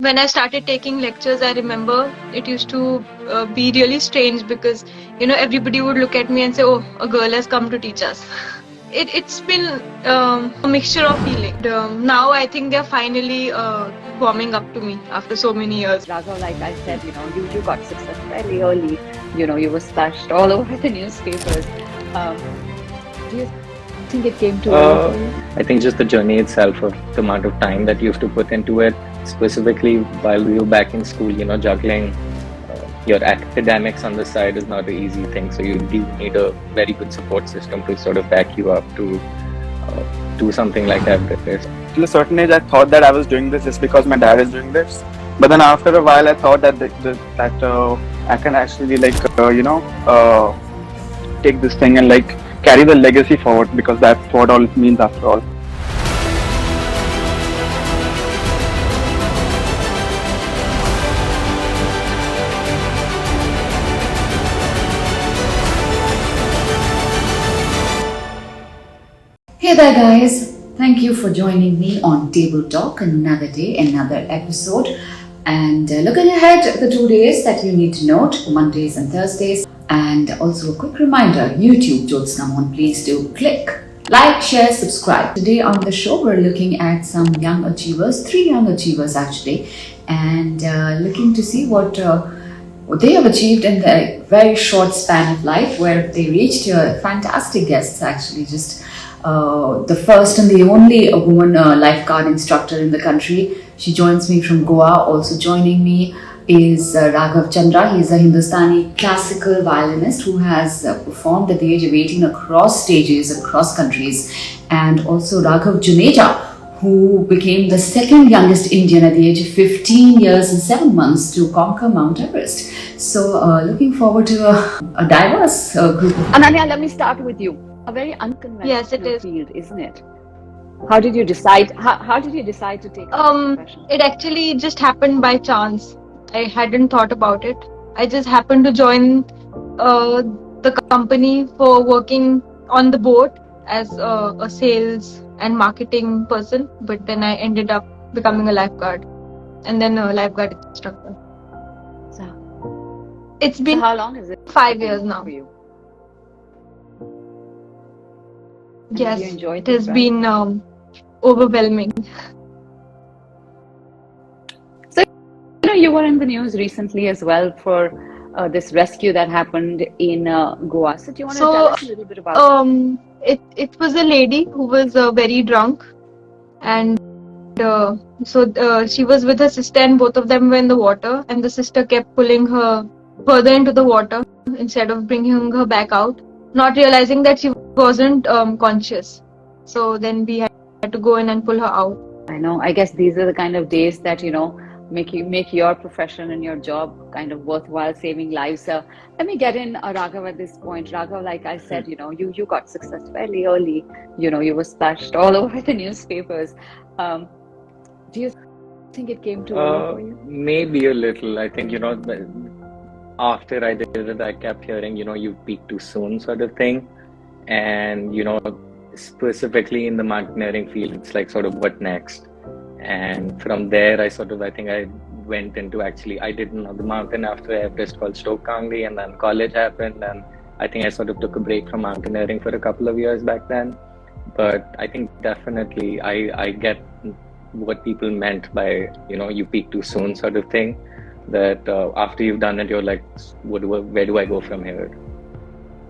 When I started taking lectures, I remember it used to be really strange because, everybody would look at me and say, oh, a girl has come to teach us. It's been a mixture of feeling. Now I think they're finally warming up to me after so many years. Raghav, like I said, you got success fairly early. You were splashed all over the newspapers. Do you think it came too early for you? I think just the journey itself of the amount of time that you have to put into it, specifically while we were back in school, juggling your academics on the side is not an easy thing. So you do need a very good support system to sort of back you up to do something like Everest. Till a certain age, I thought that I was doing this just because my dad is doing this. But then after a while, I thought that I can actually take this thing and carry the legacy forward, because that's what all it means after all. Hey there guys, thank you for joining me on Table Talk, another day, another episode. And looking ahead, the 2 days that you need to note, Mondays and Thursdays. And also a quick reminder, YouTube, Jyotsna, Mohan, please do click like, share, subscribe. Today on the show, we're looking at some young achievers, 3 young achievers actually, and looking to see what they have achieved in the very short span of life, where they reached fantastic guests actually. Just the first and the only woman lifeguard instructor in the country. She joins me from Goa. Also joining me is Raghav Chandra. He is a Hindustani classical violinist who has performed at the age of 18 across stages, across countries. And also Raghav Joneja, who became the second youngest Indian at the age of 15 years and 7 months to conquer Mount Everest. So looking forward to a diverse group. Ananyaa, let me start with you. A very unconventional field, isn't it? How did you decide? How did you decide to take up this profession? It actually just happened by chance. I hadn't thought about it. I just happened to join the company for working on the boat as a sales and marketing person. But then I ended up becoming a lifeguard and then a lifeguard instructor. It's been how long is it? 5 years now. For you? Yes, you enjoyed it has been overwhelming. So, you were in the news recently as well for this rescue that happened in Goa. So, do you want to tell us a little bit about it? It was a lady who was very drunk, and she was with her sister, and both of them were in the water, and the sister kept pulling her further into the water instead of bringing her back out, not realizing that she wasn't conscious. So then we had to go in and pull her out. I know. I guess these are the kind of days that make your profession and your job kind of worthwhile, saving lives. Let me get in Raghav at this point. Raghav, like I said, you got success fairly early. You were splashed all over the newspapers. Do you think it came too early for you? Maybe a little. I think after I did it, I kept hearing you peak too soon sort of thing, and specifically in the mountaineering field, it's like sort of what next. And from there, I think I went into I did another mountain after Everest called Stoke Kangley, and then college happened, and I think I sort of took a break from mountaineering for a couple of years back then. But I think definitely I get what people meant by you peak too soon sort of thing. That after you've done it, you're like, where do I go from here?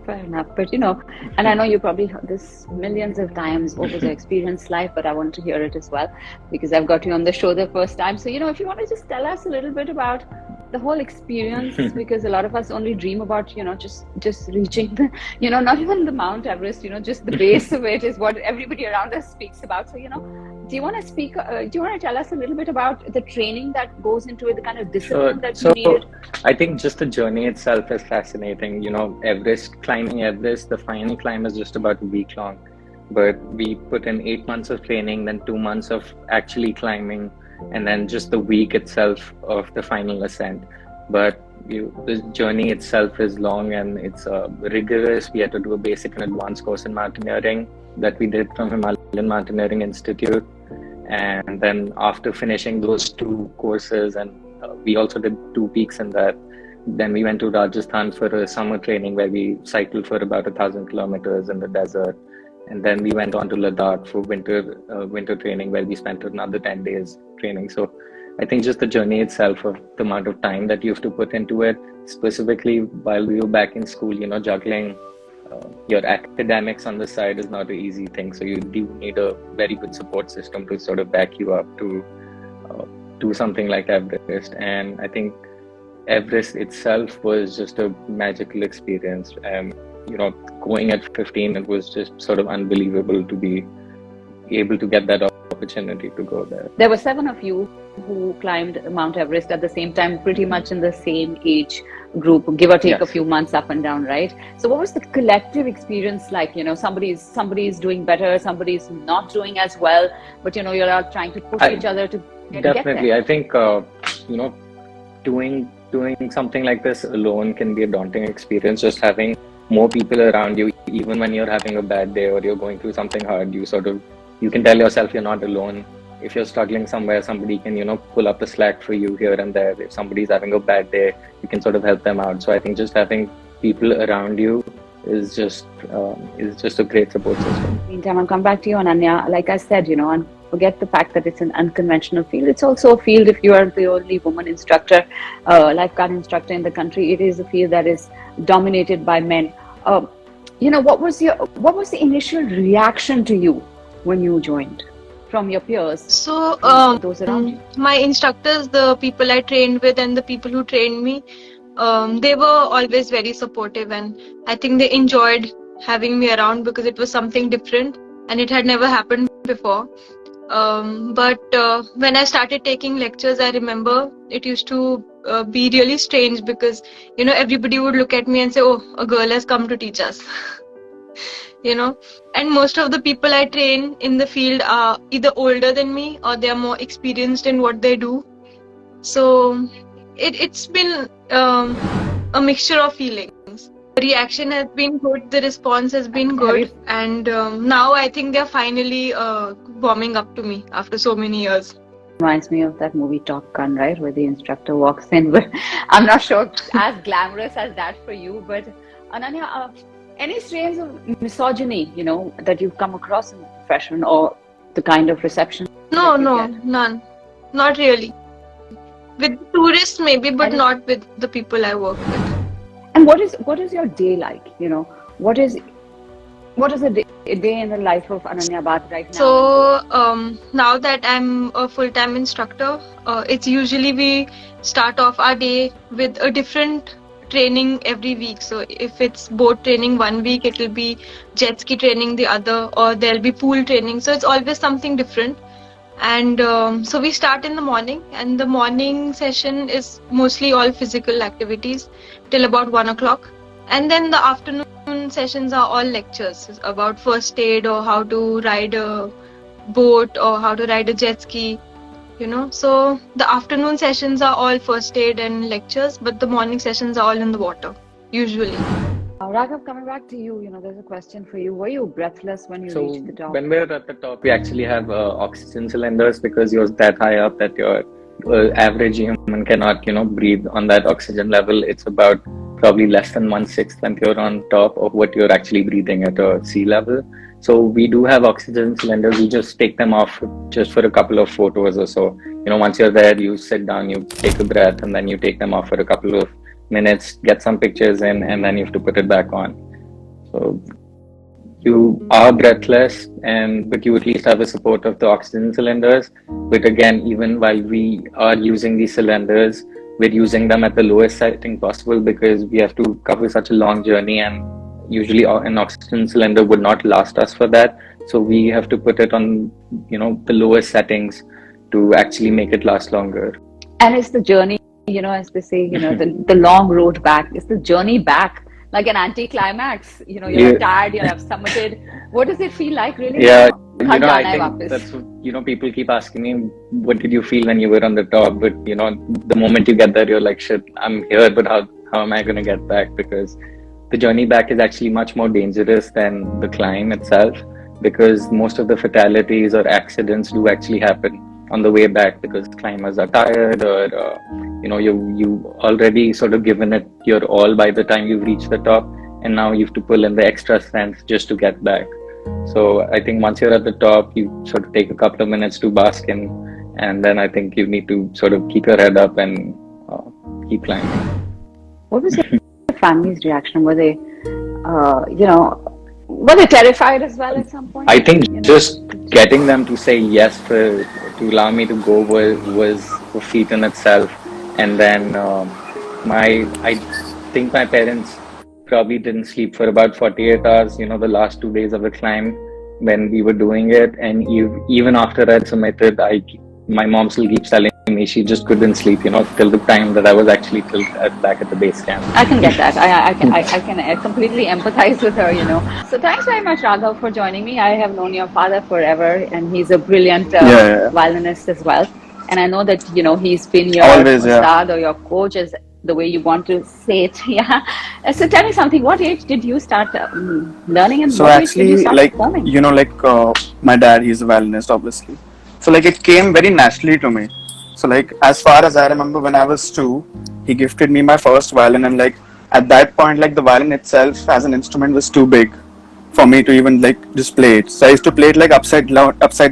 Fair enough, but and I know you probably heard this millions of times over the experience life, but I want to hear it as well because I've got you on the show the first time. So if you want to just tell us a little bit about the whole experience, because a lot of us only dream about just reaching the not even the Mount Everest, just the base of it is what everybody around us speaks about. So do you want to tell us a little bit about the training that goes into it, the kind of discipline that you needed? I think just the journey itself is fascinating. Climbing Everest, the final climb is just about a week long, but we put in 8 months of training, then 2 months of actually climbing, and then just the week itself of the final ascent. But the journey itself is long and it's rigorous. We had to do a basic and advanced course in mountaineering that we did from Himalayan Mountaineering Institute. And then after finishing those two courses, and we also did 2 weeks in that, then we went to Rajasthan for a summer training where we cycled for about 1,000 kilometers in the desert. And then we went on to Ladakh for winter training where we spent another 10 days training. So I think just the journey itself, of the amount of time that you have to put into it, specifically while we were back in school, juggling your academics on the side is not an easy thing. So you do need a very good support system to sort of back you up to do something like Everest. And I think Everest itself was just a magical experience. Going at 15, it was just sort of unbelievable to be able to get that opportunity to go there. There were 7 of you who climbed Mount Everest at the same time, pretty much in the same age group, give or take a few months up and down, right? So what was the collective experience like? Somebody's doing better, somebody's not doing as well, but you're all trying to push each other to get there. I think doing something like this alone can be a daunting experience. Just having more people around you, even when you're having a bad day or you're going through something hard, you can tell yourself you're not alone. If you're struggling somewhere, somebody can pull up the slack for you here and there. If somebody's having a bad day, you can sort of help them out. So I think just having people around you is just a great support system. Meantime, I'll come back to you, Ananyaa. Like I said, and forget the fact that it's an unconventional field. It's also a field, if you are the only woman instructor, lifeguard instructor in the country, it is a field that is dominated by men. What was the initial reaction to you when you joined from your peers? So those around you? My instructors, the people I trained with and the people who trained me, they were always very supportive, and I think they enjoyed having me around because it was something different and it had never happened before. But when I started taking lectures, I remember it used to be really strange because everybody would look at me and say, "Oh, a girl has come to teach us." And most of the people I train in the field are either older than me or they are more experienced in what they do. So it's been a mixture of feelings. The reaction has been good, the response has been good, and now I think they're finally warming up to me after so many years. Reminds me of that movie Top Gun, right, where the instructor walks in, but I'm not sure as glamorous as that for you. But Ananyaa, any strains of misogyny, that you've come across in the profession, or the kind of reception? No, none. Not really. With tourists maybe, but not with the people I work with. And what is your day like? What is a day in the life of Ananyaa Bath right now? So now that I'm a full-time instructor, it's usually we start off our day with a different training every week. So if it's boat training 1 week, it will be jet ski training the other, or there'll be pool training. So it's always something different. And so we start in the morning, and the morning session is mostly all physical activities till about 1 o'clock. And then the afternoon sessions are all lectures about first aid, or how to ride a boat, or how to ride a jet ski. So the afternoon sessions are all first aid and lectures, but the morning sessions are all in the water, usually. Raghav, coming back to you, there's a question for you. Were you breathless when you reached the top? When we're at the top, we actually have oxygen cylinders because you're that high up that your average human cannot, breathe on that oxygen level. It's about probably less than 1/6 when you're on top of what you're actually breathing at sea level. So we do have oxygen cylinders. We just take them off just for a couple of photos or so. Once you're there, you sit down, you take a breath, and then you take them off for a couple of minutes, get some pictures in, and then you have to put it back on. So you are breathless, but you at least have the support of the oxygen cylinders. But again, even while we are using these cylinders, we're using them at the lowest setting possible because we have to cover such a long journey, and usually an oxygen cylinder would not last us for that. So we have to put it on, the lowest settings to actually make it last longer. And it's the journey, as they say, the long road back. It's the journey back, like an anticlimax. You're tired, you have summited. What does it feel like, really? Yeah, I think that's, people keep asking me, what did you feel when you were on the top? But, the moment you get there, you're like, shit, I'm here, but how am I going to get back? Because the journey back is actually much more dangerous than the climb itself. because most of the fatalities or accidents do actually happen on the way back because climbers are tired, or you already sort of given it your all by the time you've reached the top, and now you have to pull in the extra strength just to get back. So I think once you're at the top, you sort of take a couple of minutes to bask in, and then I think you need to sort of keep your head up and keep climbing. What was your family's reaction? Were they, were they terrified as well at some point? I think just getting them to say yes to allow me to go was a feat in itself. And then I think my parents probably didn't sleep for about 48 hours, the last 2 days of the climb when we were doing it. And even after I'd submitted, my mom still keeps telling me she just couldn't sleep, till the time that I was actually back at the base camp. I can get that. I can completely empathize with her, So thanks very much, Raghav, for joining me. I have known your father forever, and he's a brilliant violinist as well. And I know that, he's been your ustad or your coach, as the way you want to say it. Yeah. So tell me something. What age did you start learning, and so what actually, age did you start performing? My dad, he's a violinist, obviously. So it came very naturally to me. So as far as I remember, when I was 2, he gifted me my first violin, and at that point, the violin itself as an instrument was too big for me to even just play it. So I used to play it upside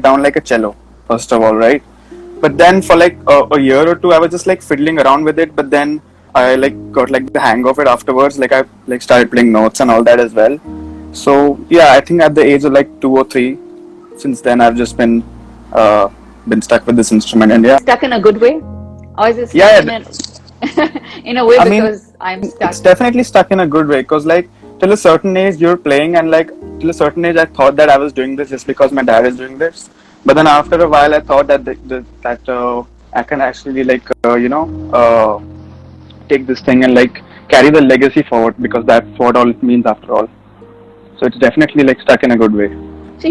down like a cello, first of all, right? But then for a year or two, I was just fiddling around with it. But then I got the hang of it afterwards. I started playing notes and all that as well. So yeah, I think at the age of 2 or 3, since then I've just been stuck with this instrument. And yeah, stuck in a good way, or is it stuck in a way because I'm stuck? It's definitely stuck in a good way, because till a certain age you're playing, and till a certain age I thought that I was doing this just because my dad is doing this. But then after a while I thought that I can actually take this thing and carry the legacy forward, because that's what all it means after all. So it's definitely stuck in a good way. So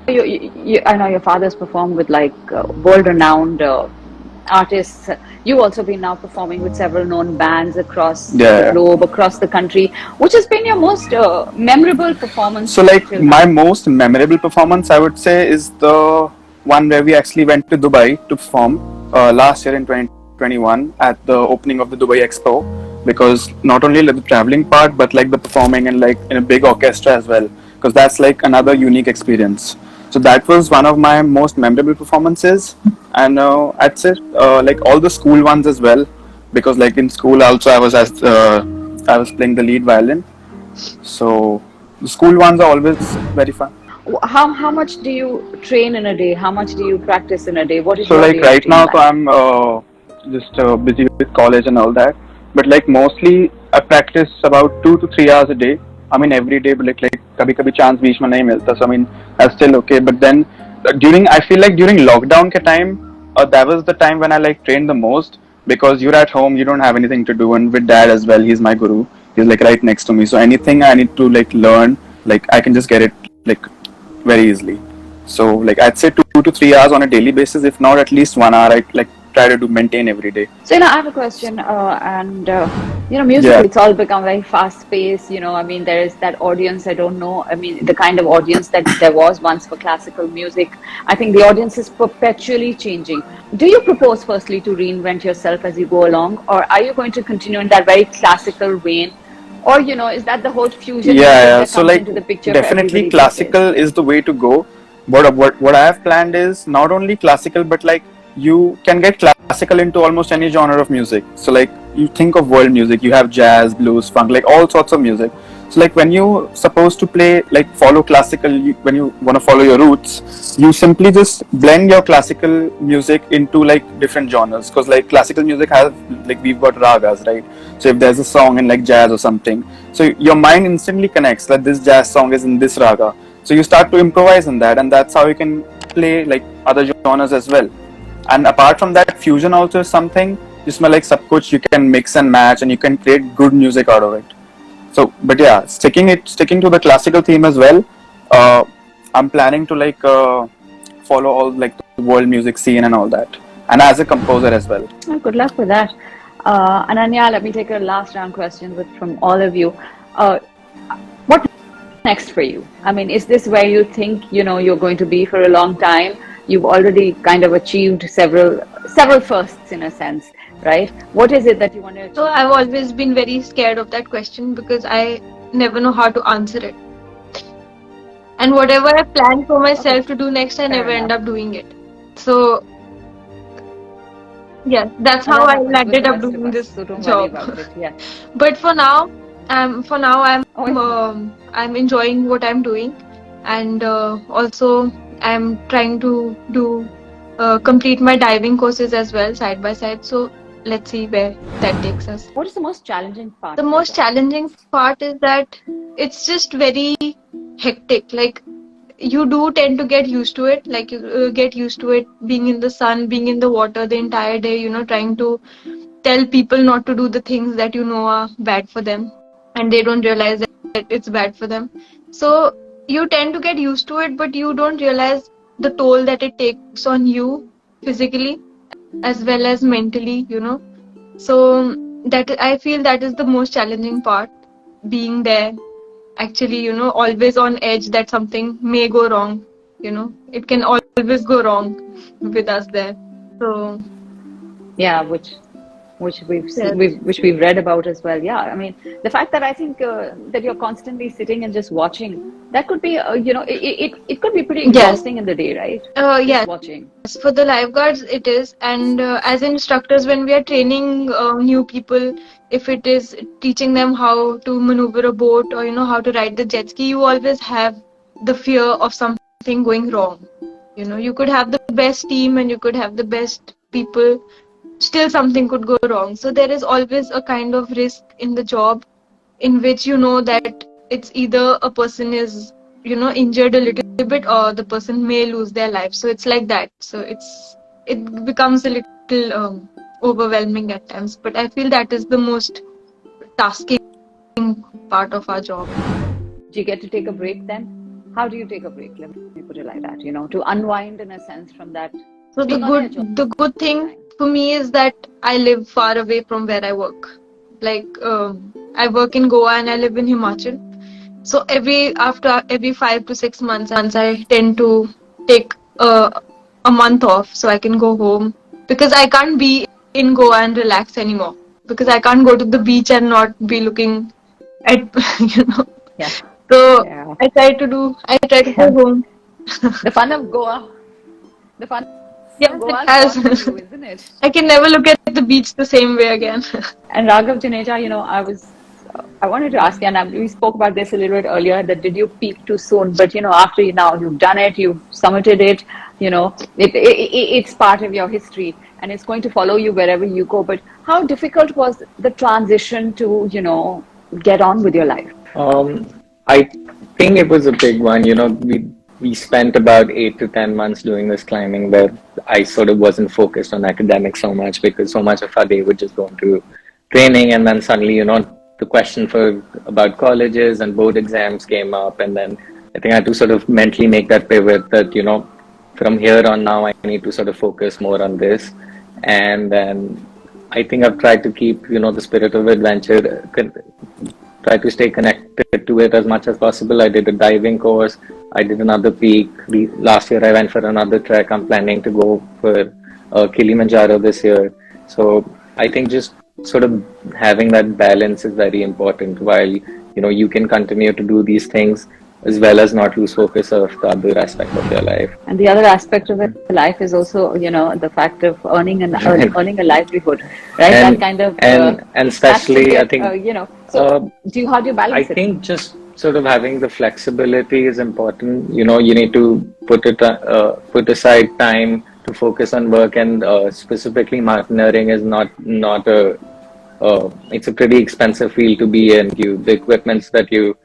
I know your father's performed with world-renowned artists. You've also been now performing with several known bands across the globe, across the country. Which has been your most memorable performance? So my most memorable performance, I would say, is the one where we actually went to Dubai to perform last year in 2021 at the opening of the Dubai Expo. Because not only the traveling part, but the performing and in a big orchestra as well, because that's another unique experience. So that was one of my most memorable performances, and I'd say all the school ones as well, because in school also I was playing the lead violin. So the school ones are always very fun. How much do you train in a day? How much do you practice in a day? What is so right now? So I'm just busy with college and all that, but mostly I practice about 2 to 3 hours a day. I mean every day, but kabhi chance beech mein nahi milta. So I mean that's still okay. But then I feel during lockdown ke time, that was the time when I trained the most, because you're at home, you don't have anything to do, and with dad as well, he's my guru. He's right next to me. So anything I need to learn, I can just get it very easily. So I'd say 2 to 3 hours on a daily basis, if not at least 1 hour. I try to maintain every day. So I have a question, and musically it's all become very fast paced. I mean, there is that audience. I don't know. I mean, the kind of audience that there was once for classical music. I think the audience is perpetually changing. Do you propose firstly to reinvent yourself as you go along, or are you going to continue in that very classical vein? Or is that the whole fusion that comes into the picture? Definitely classical is the way to go. What I have planned is not only classical, but you can get classical into almost any genre of music. So you think of world music, you have jazz, blues, funk, all sorts of music. So when you supposed to play follow classical, when you want to follow your roots, you simply just blend your classical music into different genres, because classical music has we've got ragas, right? So if there's a song in jazz or something, so your mind instantly connects that this jazz song is in this raga. So you start to improvise in that, and that's how you can play other genres as well. And apart from that, fusion also is something jisme sab kuch you can mix and match, and you can create good music out of it. So, but yeah, sticking to the classical theme as well. I'm planning to follow all the world music scene and all that, and as a composer as well. Oh, good luck with that. Ananyaa, let me take a last round question from all of you. What next for you? I mean, is this where you think, you're going to be for a long time? You've already kind of achieved several firsts in a sense, right? What is it that you want to So achieve I've next? always been very scared of that question because I never know how to answer it. And whatever I plan for Okay, myself to do next, I fair never end enough. up doing it. So yes, that's And how that I happens with landed the up rest of doing us. this So don't worry job. about it. Yeah. But for now, Oh, I see. I'm enjoying what I'm doing, and also I'm trying to do complete my diving courses as well side by side. So let's see where that takes us. What is the most challenging part The of your most job? challenging part is that it's just very hectic. Like you do tend to get used to it. Like you get used to it being in the sun, being in the water the entire day. Trying to tell people not to do the things that are bad for them, and they don't realize that it's bad for them. So you tend to get used to it, but you don't realize the toll that it takes on you physically as well as mentally. So that I feel that is the most challenging part, being there actually, always on edge that something may go wrong. It can always go wrong with us there. So Yeah, which yes. which we've read about as well. Yeah, I mean, the fact that I think that you're constantly sitting and just watching, that could be, it could be pretty Yes. exhausting in the day, right? Just Yes. watching. For the lifeguards, it is. And as instructors, when we are training new people, if it is teaching them how to maneuver a boat or how to ride the jet ski, you always have the fear of something going wrong. You could have the best team and you could have the best people, still something could go wrong. So there is always a kind of risk in the job in which that it's either a person is injured a little bit or the person may lose their life. So it's like that. So it becomes a little overwhelming at times, but I feel that is the most tasking part of our job. Do you get to take a break then? How do you take a break? Let me put it like that, to unwind in a sense from that So being on edge all the good the thing time. for me is that I live far away from where I work. Like I work in Goa and I live in Himachal. So after every 5 to 6 months, I tend to take a month off so I can go home, because I can't be in Goa and relax anymore, because I can't go to the beach and not be looking at you know. Yeah. So Yeah. I try to go Yeah. home. The fun of Goa. The fun of Yes, it Goa is has. gone for you, isn't it? I can never look at the beach the same way again. And Raghav Joneja, I wanted to ask you, and we spoke about this a little bit earlier, that did you peak too soon? But, after now you've done it, you've summited it, it's part of your history and it's going to follow you wherever you go. But how difficult was the transition to, get on with your life? I think it was a big one. We spent about 8 to 10 months doing this climbing where I sort of wasn't focused on academics so much, because so much of our day would just go into training, and then suddenly, the question for about colleges and board exams came up, and then I think I had to sort of mentally make that pivot that, from here on now I need to sort of focus more on this. And then I think I've tried to keep, the spirit of adventure, try to stay connected to it as much as possible. I did a diving course. I did another peak. Last year I went for another trek. I'm planning to go for Kilimanjaro this year. So I think just sort of having that balance is very important, while, you can continue to do these things as well as not lose focus of the other aspect of your life. And the other aspect of it, life is also, the fact of earning a livelihood, right? and That kind of and that's to especially I get, think So, how do you I balance it? think just sort of having the flexibility is important. You need to put aside time to focus on work, and specifically mountaineering is not a it's a pretty expensive field to be in. The equipments that you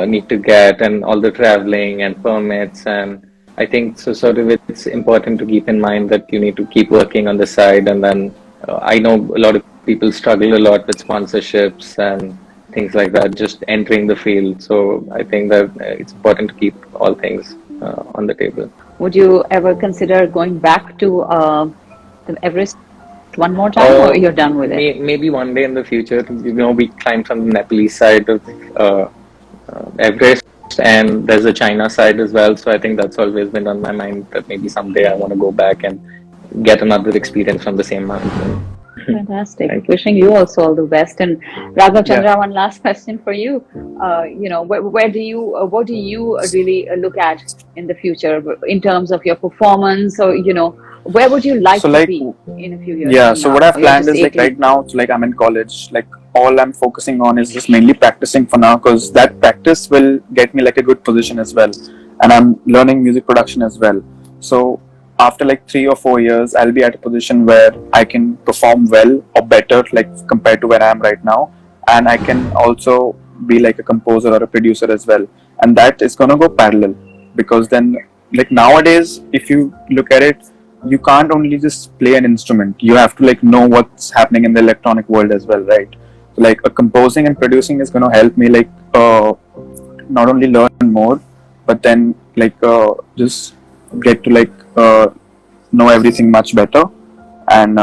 need to get, and all the traveling and permits, and I think so. Sort of, it's important to keep in mind that you need to keep working on the side, and then I know a lot of people struggle a lot with sponsorships and things like that, just entering the field. So I think that it's important to keep all things on the table. Would you ever consider going back to the Everest one more time, or you're done with it? Maybe one day in the future. We climbed from the Nepalese side of Everest. and there's a China side as well. So I think that's always been on my mind that maybe someday I want to go back and get another experience from the same mountain. Fantastic. Thank you. Wishing you also all the best. And Raghav Chandra, Yeah. one last question for you. Where do you, what do you really look at in the future in terms of your performance, or where would you like So to like, be in a few years yeah. from So now? what I've You're planned just is like 18. right now, so like I'm in college. Like all I'm focusing on is just mainly practicing for now, because that practice will get me like a good position as well. And I'm learning music production as well. So after like 3 or 4 years, I'll be at a position where I can perform well or better, like compared to where I am right now. And I can also be like a composer or a producer as well. And that is gonna go parallel, because then like nowadays, if you look at it, you can't only just play an instrument. You have to like know what's happening in the electronic world as well, right? So like composing and producing is gonna help me like not only learn more, but then like just get to like know everything much better. And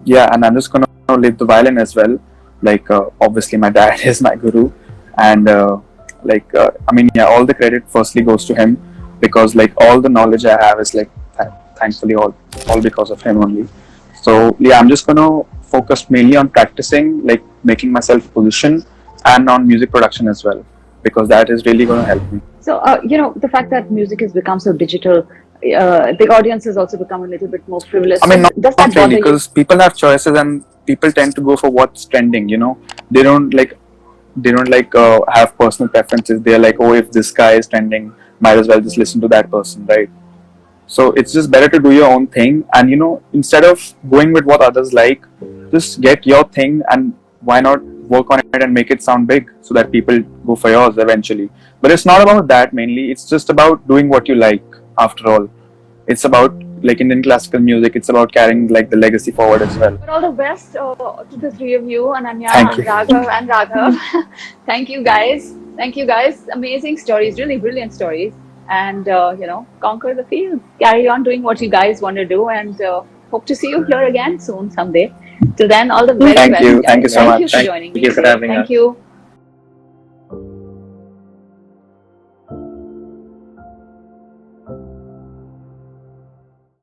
yeah, and I'm just gonna leave the violin as well. Like obviously my dad is my guru, and I mean, yeah, all the credit firstly goes to him, because like all the knowledge I have is like thankfully all because of him only. So yeah, I'm just gonna focus mainly on practicing, like making myself position, and on music production as well, because that is really gonna help me. So, the fact that music has become so digital, the audience has also become a little bit more frivolous. I mean, Does not that really, bother you? because people have choices and people tend to go for what's trending. You know, they don't like have personal preferences. They're like, oh, if this guy is trending, might as well just listen to that person, right? So it's just better to do your own thing, and instead of going with what others like, just get your thing, and why not work on it and make it sound big so that people go for yours eventually. But it's not about that mainly. It's just about doing what you like. After all, it's about like Indian classical music. It's about carrying like the legacy forward as well. But all the best to the three of you, Ananyaa Thank and you. Raghav. Thank you guys. Thank you guys. Amazing stories, really brilliant stories. And, conquer the field. Carry on doing what you guys want to do, and hope to see you here again soon someday. Till then, all the very Thank best, you. guys. Thank you so Thank you much. for Thank joining me you for today. having Thank us. you.